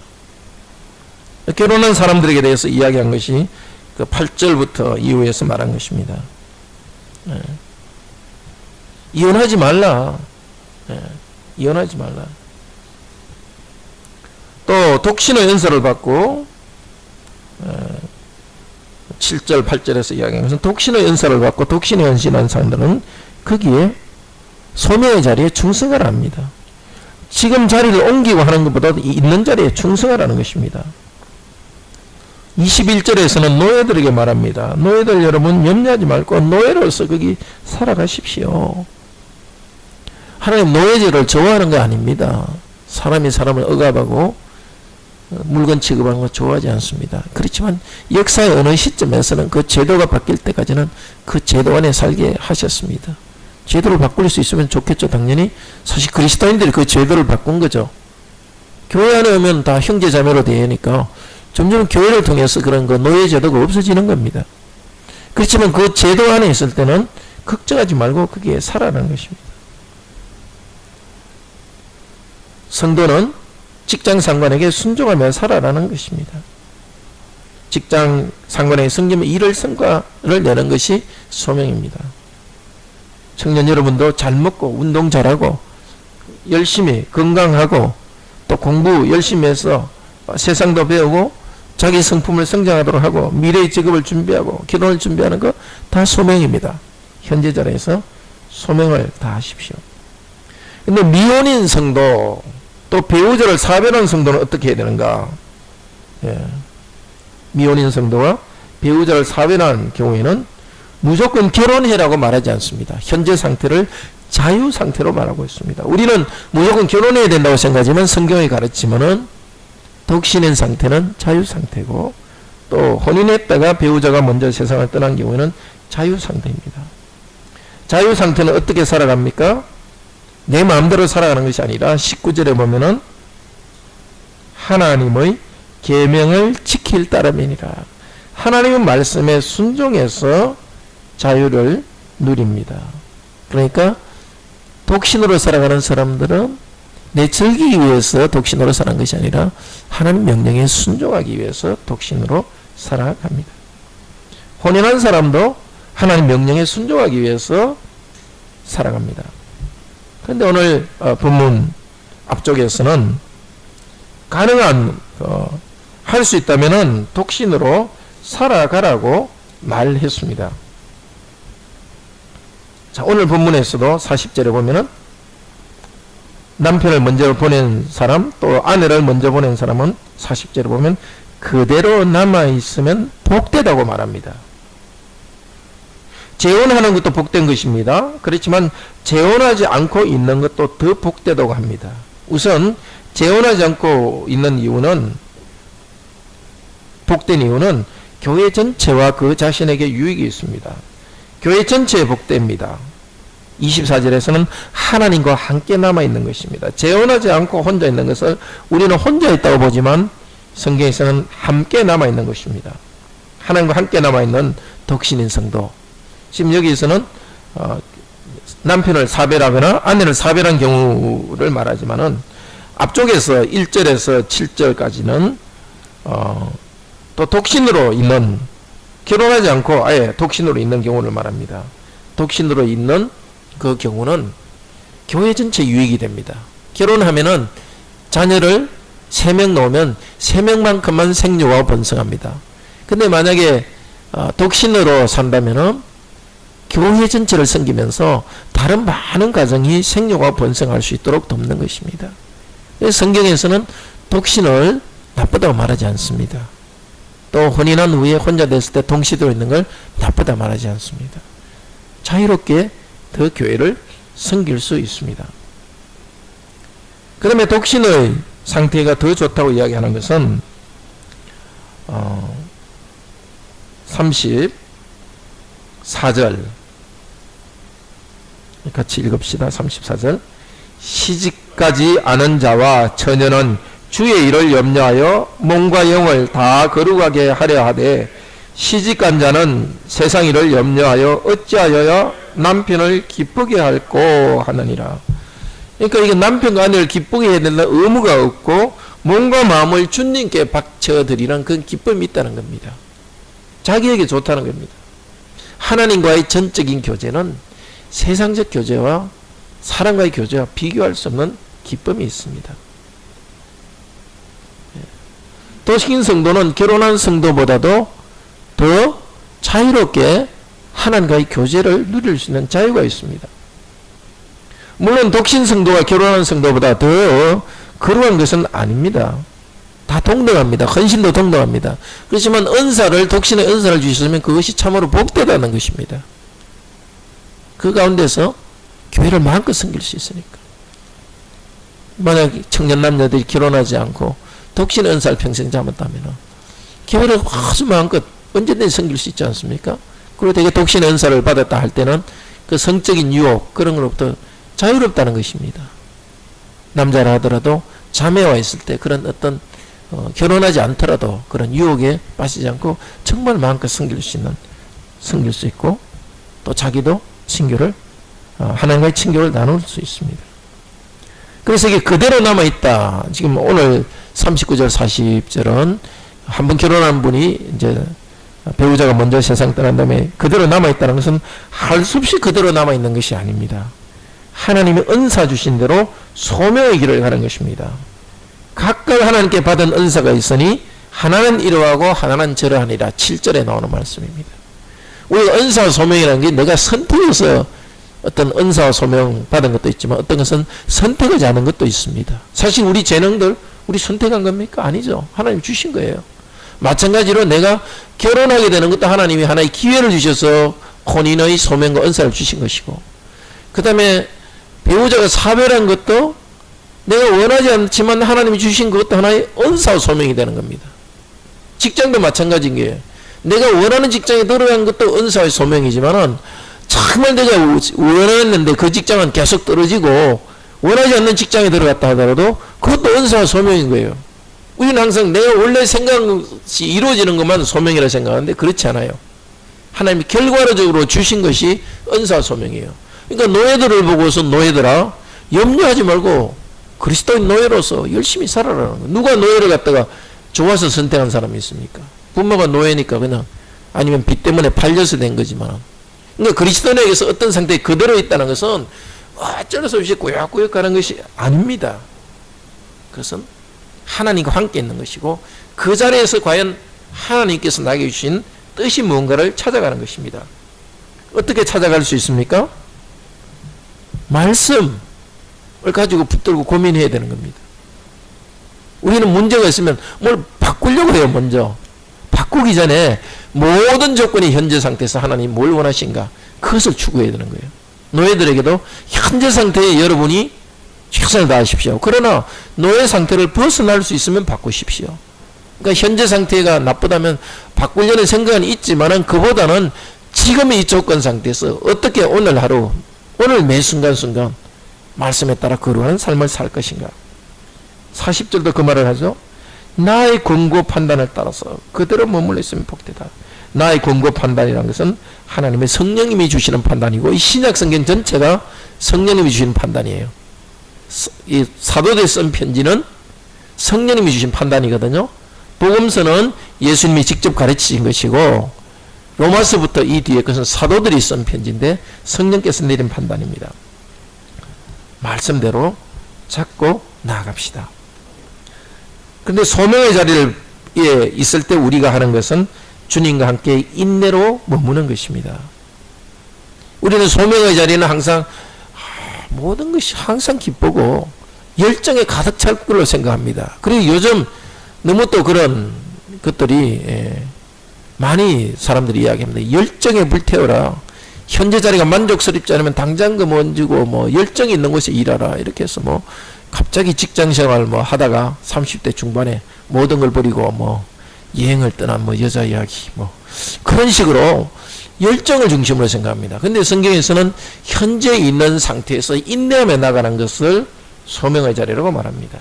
Speaker 1: 결혼한 사람들에게 대해서 이야기한 것이 그 8절부터 이후에서 말한 것입니다. 이혼하지 말라. 이혼하지 말라. 또 독신의 연설을 받고 7절 8절에서 이야기한 것은 독신의 연설을 받고 독신의 헌신한 사람들은 거기에 소명의 자리에 충성을 합니다. 지금 자리를 옮기고 하는 것보다 있는 자리에 충성하라는 것입니다. 21절에서는 노예들에게 말합니다. 노예들 여러분 염려하지 말고 노예로서 거기 살아가십시오. 하나님 노예제를 좋아하는 거 아닙니다. 사람이 사람을 억압하고 물건 취급하는 거 좋아하지 않습니다. 그렇지만 역사의 어느 시점에서는 그 제도가 바뀔 때까지는 그 제도 안에 살게 하셨습니다. 제도를 바꿀 수 있으면 좋겠죠. 당연히 사실 그리스도인들이 그 제도를 바꾼 거죠. 교회 안에 오면 다 형제자매로 되니까 점점 교회를 통해서 그런 거 노예 제도가 없어지는 겁니다. 그렇지만 그 제도 안에 있을 때는 걱정하지 말고 거기에 살아라는 것입니다. 성도는 직장 상관에게 순종하며 살아라는 것입니다. 직장 상관에게 섬기며 일을 성과를 내는 것이 소명입니다. 청년 여러분도 잘 먹고 운동 잘하고 열심히 건강하고 또 공부 열심히 해서 세상도 배우고 자기 성품을 성장하도록 하고 미래의 직업을 준비하고 결혼을 준비하는 거 다 소명입니다. 현재 자리에서 소명을 다하십시오. 근데 미혼인 성도 또 배우자를 사별한 성도는 어떻게 해야 되는가? 미혼인 성도가 배우자를 사별한 경우에는 무조건 결혼해라고 말하지 않습니다. 현재 상태를 자유 상태로 말하고 있습니다. 우리는 무조건 결혼해야 된다고 생각하지만 성경이 가르치면은 독신인 상태는 자유 상태고 또 혼인했다가 배우자가 먼저 세상을 떠난 경우에는 자유 상태입니다. 자유 상태는 어떻게 살아갑니까? 내 마음대로 살아가는 것이 아니라 19절에 보면은 하나님의 계명을 지킬 따름이니라. 하나님의 말씀에 순종해서 자유를 누립니다. 그러니까 독신으로 살아가는 사람들은 내 즐기기 위해서 독신으로 사는 것이 아니라 하나님 명령에 순종하기 위해서 독신으로 살아갑니다. 혼인한 사람도 하나님 명령에 순종하기 위해서 살아갑니다. 그런데 오늘 본문 앞쪽에서는 가능한 할 수 있다면은 독신으로 살아가라고 말했습니다. 자, 오늘 본문에서도 40절에 보면은 남편을 먼저 보낸 사람 또 아내를 먼저 보낸 사람은 40절에 보면 그대로 남아있으면 복되다고 말합니다. 재혼하는 것도 복된 것입니다. 그렇지만 재혼하지 않고 있는 것도 더 복되다고 합니다. 우선 재혼하지 않고 있는 이유는 복된 이유는 교회 전체와 그 자신에게 유익이 있습니다. 교회 전체에 복됩니다. 24절에서는 하나님과 함께 남아있는 것입니다. 재혼하지 않고 혼자 있는 것을 우리는 혼자 있다고 보지만 성경에서는 함께 남아있는 것입니다. 하나님과 함께 남아있는 독신인 성도. 지금 여기에서는 남편을 사별하거나 아내를 사별한 경우를 말하지만은 앞쪽에서 1절에서 7절까지는 또 독신으로 있는 결혼하지 않고 아예 독신으로 있는 경우를 말합니다. 독신으로 있는 그 경우는 교회 전체 유익이 됩니다. 결혼하면은 자녀를 3명 놓으면 3명만큼만 생육하고 번성합니다. 근데 만약에 독신으로 산다면은 교회 전체를 섬기면서 다른 많은 가정이 생육하고 번성할 수 있도록 돕는 것입니다. 성경에서는 독신을 나쁘다고 말하지 않습니다. 또 혼인한 후에 혼자 됐을 때 동시대로 있는 걸 나쁘다 말하지 않습니다. 자유롭게 더 교회를 섬길 수 있습니다. 그 다음에 독신의 상태가 더 좋다고 이야기하는 것은 34절 같이 읽읍시다. 34절 시집가지 않은 자와 처녀는 주의 일을 염려하여 몸과 영을 다 거룩하게 하려 하되 시집간 자는 세상 일을 염려하여 어찌하여야 남편을 기쁘게 할꼬 하느니라. 그러니까 이게 남편과 아내를 기쁘게 해야 된다는 의무가 없고 몸과 마음을 주님께 바쳐드리는 그런 기쁨이 있다는 겁니다. 자기에게 좋다는 겁니다. 하나님과의 전적인 교제는 세상적 교제와 사람과의 교제와 비교할 수 없는 기쁨이 있습니다. 독신 성도는 결혼한 성도보다도 더 자유롭게 하나님과의 교제를 누릴 수 있는 자유가 있습니다. 물론 독신 성도가 결혼한 성도보다 더 거룩한 것은 아닙니다. 다 동등합니다. 헌신도 동등합니다. 그렇지만 은사를, 독신의 은사를 주셨으면 그것이 참으로 복되다는 것입니다. 그 가운데서 교회를 마음껏 섬길 수 있으니까. 만약 청년 남녀들이 결혼하지 않고 독신의 은사를 평생 잡았다면 교회를 아주 마음껏 언제든지 섬길 수 있지 않습니까? 그리고 되게 독신의 은사를 받았다 할 때는 그 성적인 유혹, 그런 것로부터 자유롭다는 것입니다. 남자라 하더라도 자매와 있을 때 그런 어떤 결혼하지 않더라도 그런 유혹에 빠지지 않고 정말 마음껏 섬길 수 있고, 또 자기도 친교를 하나님과의 친교를 나눌 수 있습니다. 그래서 이게 그대로 남아있다. 지금 오늘 39절 40절은 한 번 결혼한 분이 이제 배우자가 먼저 세상 떠난 다음에 그대로 남아있다는 것은 할 수 없이 그대로 남아있는 것이 아닙니다. 하나님이 은사 주신 대로 소명의 길을 가는 것입니다. 각각 하나님께 받은 은사가 있으니 하나는 이러하고 하나는 저러하니라. 7절에 나오는 말씀입니다. 우리가 은사와 소명이라는 게 내가 선택해서 어떤 은사와 소명 받은 것도 있지만 어떤 것은 선택하지 않은 것도 있습니다. 사실 우리 재능들 우리 선택한 겁니까? 아니죠. 하나님 주신 거예요. 마찬가지로 내가 결혼하게 되는 것도 하나님이 하나의 기회를 주셔서 혼인의 소명과 은사를 주신 것이고, 그 다음에 배우자가 사별한 것도 내가 원하지 않지만 하나님이 주신 것도 하나의 은사와 소명이 되는 겁니다. 직장도 마찬가지인 거예요. 내가 원하는 직장에 들어간 것도 은사와 소명이지만은 정말 내가 원했는데 그 직장은 계속 떨어지고 원하지 않는 직장에 들어갔다 하더라도 그것도 은사와 소명인 거예요. 우리는 항상 내가 원래 생각이 이루어지는 것만 소명이라 생각하는데 그렇지 않아요. 하나님이 결과적으로 주신 것이 은사와 소명이에요. 그러니까 노예들을 보고서 노예들아 염려하지 말고 그리스도인 노예로서 열심히 살아라는 거예요. 누가 노예를 갖다가 좋아서 선택한 사람이 있습니까? 부모가 노예니까 그냥, 아니면 빚 때문에 팔려서 된 거지만, 그러니까 그리스도인에게서 어떤 상태에 그대로 있다는 것은 어쩔 수 없이 꾸역꾸역 가는 것이 아닙니다. 그것은 하나님과 함께 있는 것이고 그 자리에서 과연 하나님께서 나에게 주신 뜻이 무언가를 찾아가는 것입니다. 어떻게 찾아갈 수 있습니까? 말씀을 가지고 붙들고 고민해야 되는 겁니다. 우리는 문제가 있으면 뭘 바꾸려고 해요. 먼저 바꾸기 전에 모든 조건이 현재 상태에서 하나님 뭘 원하신가, 그것을 추구해야 되는 거예요. 노예들에게도 현재 상태에 여러분이 최선을 다하십시오. 그러나 노예 상태를 벗어날 수 있으면 바꾸십시오. 그러니까 현재 상태가 나쁘다면 바꾸려는 생각은 있지만은 그보다는 지금의 이 조건 상태에서 어떻게 오늘 하루, 오늘 매 순간순간 말씀에 따라 거룩한 삶을 살 것인가. 40절도 그 말을 하죠. 나의 권고 판단을 따라서 그대로 머물러 있으면 복되다. 나의 권고 판단이라는 것은 하나님의 성령님이 주시는 판단이고, 이 신약 성경 전체가 성령님이 주시는 판단이에요. 이 사도들 쓴 편지는 성령님이 주신 판단이거든요. 복음서는 예수님이 직접 가르치신 것이고, 로마서부터 이 뒤에 것은 사도들이 쓴 편지인데 성령께서 내린 판단입니다. 말씀대로 잡고 나아갑시다. 그런데 소명의 자리에 있을 때 우리가 하는 것은 주님과 함께 인내로 머무는 것입니다. 우리는 소명의 자리는 항상 모든 것이 항상 기쁘고 열정에 가득 찰 걸로 생각합니다. 그리고 요즘 너무 또 그런 것들이 많이 사람들이 이야기합니다. 열정에 불태워라. 현재 자리가 만족스럽지 않으면 당장 그만두고 뭐 열정이 있는 곳에 일하라. 이렇게 해서 뭐 갑자기 직장생활 뭐 하다가 30대 중반에 모든 걸 버리고 뭐 여행을 떠난 뭐 여자 이야기 뭐 그런 식으로 열정을 중심으로 생각합니다. 근데 성경에서는 현재 있는 상태에서 인내하며 나가는 것을 소명의 자리라고 말합니다.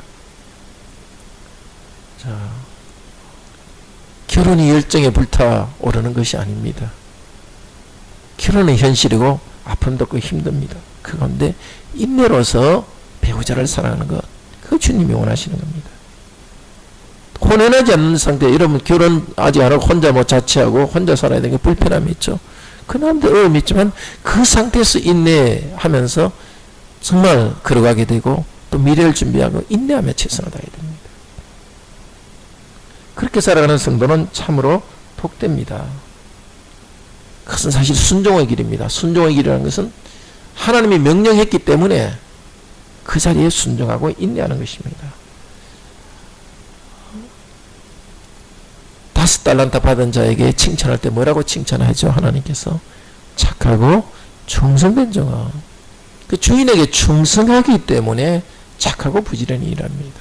Speaker 1: 자, 결혼이 열정에 불타오르는 것이 아닙니다. 결혼은 현실이고 아픔도 꽤 힘듭니다. 그런데 인내로서 배우자를 사랑하는 것, 그 주님이 원하시는 겁니다. 혼연하지 않는 상태, 여러분 결혼 아직 안 하고 혼자 뭐 자취하고 혼자 살아야 되는 게 불편함이 있죠. 그 남도 어려움이 있지만 그 상태에서 인내하면서 정말 걸어가게 되고 또 미래를 준비하고 인내하며 최선을 다해야 됩니다. 그렇게 살아가는 성도는 참으로 복됩니다. 그것은 사실 순종의 길입니다. 순종의 길이라는 것은 하나님이 명령했기 때문에 그 자리에 순종하고 인내하는 것입니다. 10달란트 받은 자에게 칭찬할 때 뭐라고 칭찬하죠? 하나님께서 착하고 충성된 종아. 그 주인에게 충성하기 때문에 착하고 부지런히 일합니다.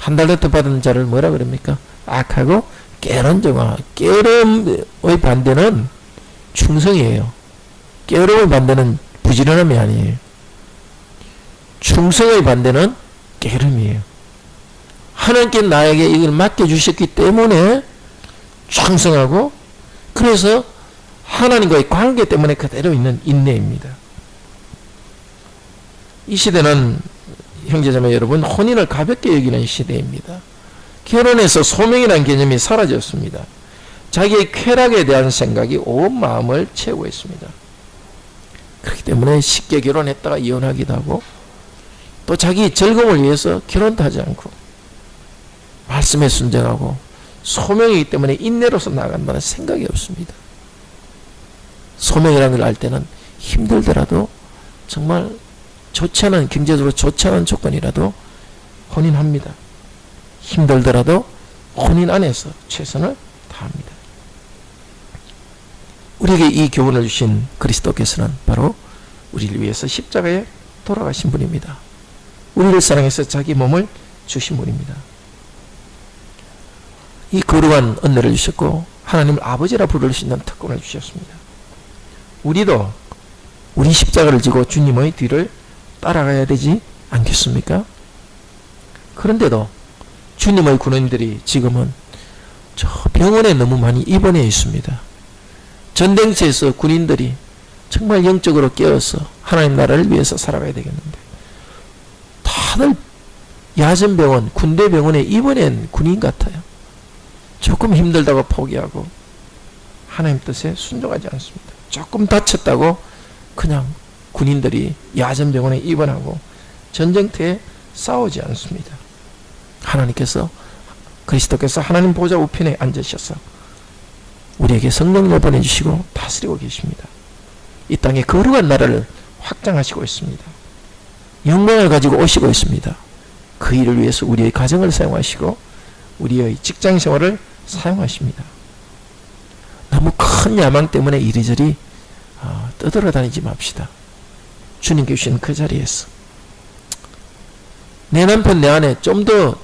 Speaker 1: 1달란트 받은 자를 뭐라 그럽니까? 악하고 게으른 종아. 게으름의 반대는 충성이에요. 게으름의 반대는 부지런함이 아니에요. 충성의 반대는 게으름이에요. 하나님께 나에게 이걸 맡겨주셨기 때문에 충성하고, 그래서 하나님과의 관계 때문에 그대로 있는 인내입니다. 이 시대는 형제자매 여러분, 혼인을 가볍게 여기는 시대입니다. 결혼해서 소명이라는 개념이 사라졌습니다. 자기의 쾌락에 대한 생각이 온 마음을 채우고 있습니다. 그렇기 때문에 쉽게 결혼했다가 이혼하기도 하고, 또 자기 즐거움을 위해서 결혼도 하지 않고, 말씀에 순종하고, 소명이기 때문에 인내로서 나간다는 생각이 없습니다. 소명이라는 걸 알 때는 힘들더라도, 정말 좋지 않은, 경제적으로 좋지 않은 조건이라도 혼인합니다. 힘들더라도 혼인 안에서 최선을 다합니다. 우리에게 이 교훈을 주신 그리스도께서는 바로 우리를 위해서 십자가에 돌아가신 분입니다. 우리를 사랑해서 자기 몸을 주신 분입니다. 이 거룩한 은혜를 주셨고 하나님을 아버지라 부를 수 있는 특권을 주셨습니다. 우리도 우리 십자가를 지고 주님의 뒤를 따라가야 되지 않겠습니까? 그런데도 주님의 군인들이 지금은 저 병원에 너무 많이 입원해 있습니다. 전쟁터에서 군인들이 정말 영적으로 깨어서 하나님 나라를 위해서 살아가야 되겠는데, 다들 야전병원, 군대병원에 입원한 군인 같아요. 조금 힘들다고 포기하고 하나님 뜻에 순종하지 않습니다. 조금 다쳤다고 그냥 군인들이 야전병원에 입원하고 전쟁터에 싸우지 않습니다. 하나님께서, 그리스도께서 하나님 보좌 우편에 앉으셔서 우리에게 성령을 보내주시고 다스리고 계십니다. 이 땅에 거룩한 나라를 확장하시고 있습니다. 영광을 가지고 오시고 있습니다. 그 일을 위해서 우리의 가정을 사용하시고 우리의 직장 생활을 사용하십니다. 너무 큰 야망 때문에 이리저리 떠돌아다니지 맙시다. 주님께 주신 그 자리에서 내 남편 내 아내 좀 더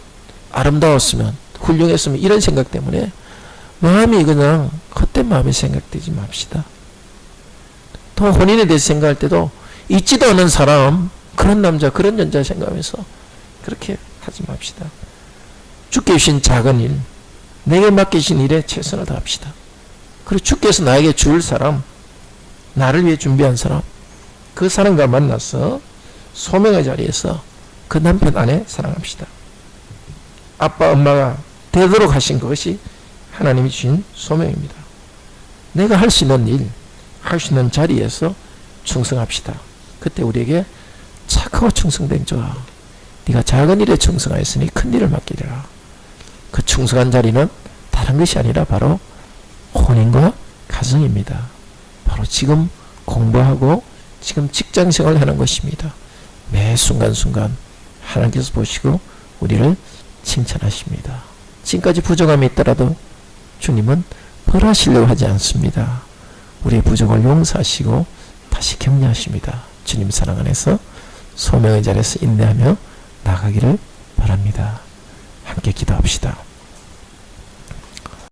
Speaker 1: 아름다웠으면, 훌륭했으면, 이런 생각 때문에 마음이 그냥 헛된 마음이 생각되지 맙시다. 또 혼인에 대해서 생각할 때도 있지도 않은 사람, 그런 남자 그런 여자 생각하면서 그렇게 하지 맙시다. 주께 주신 작은 일, 내게 맡기신 일에 최선을 다합시다. 그리고 주께서 나에게 줄 사람, 나를 위해 준비한 사람, 그 사람과 만나서 소명의 자리에서 그 남편 아내 사랑합시다. 아빠 엄마가 되도록 하신 것이 하나님이 주신 소명입니다. 내가 할 수 있는 일, 할 수 있는 자리에서 충성합시다. 그때 우리에게 착하고 충성된 자와 네가 작은 일에 충성하였으니 큰 일을 맡기리라. 그 충성한 자리는 다른 것이 아니라 바로 혼인과 가정입니다. 바로 지금 공부하고 지금 직장생활을 하는 것입니다. 매 순간순간 하나님께서 보시고 우리를 칭찬하십니다. 지금까지 부족함이 있더라도 주님은 벌하시려고 하지 않습니다. 우리의 부족을 용서하시고 다시 격려하십니다. 주님 사랑 안에서 소명의 자리에서 인내하며 나가기를 바랍니다. 함께 기도합시다.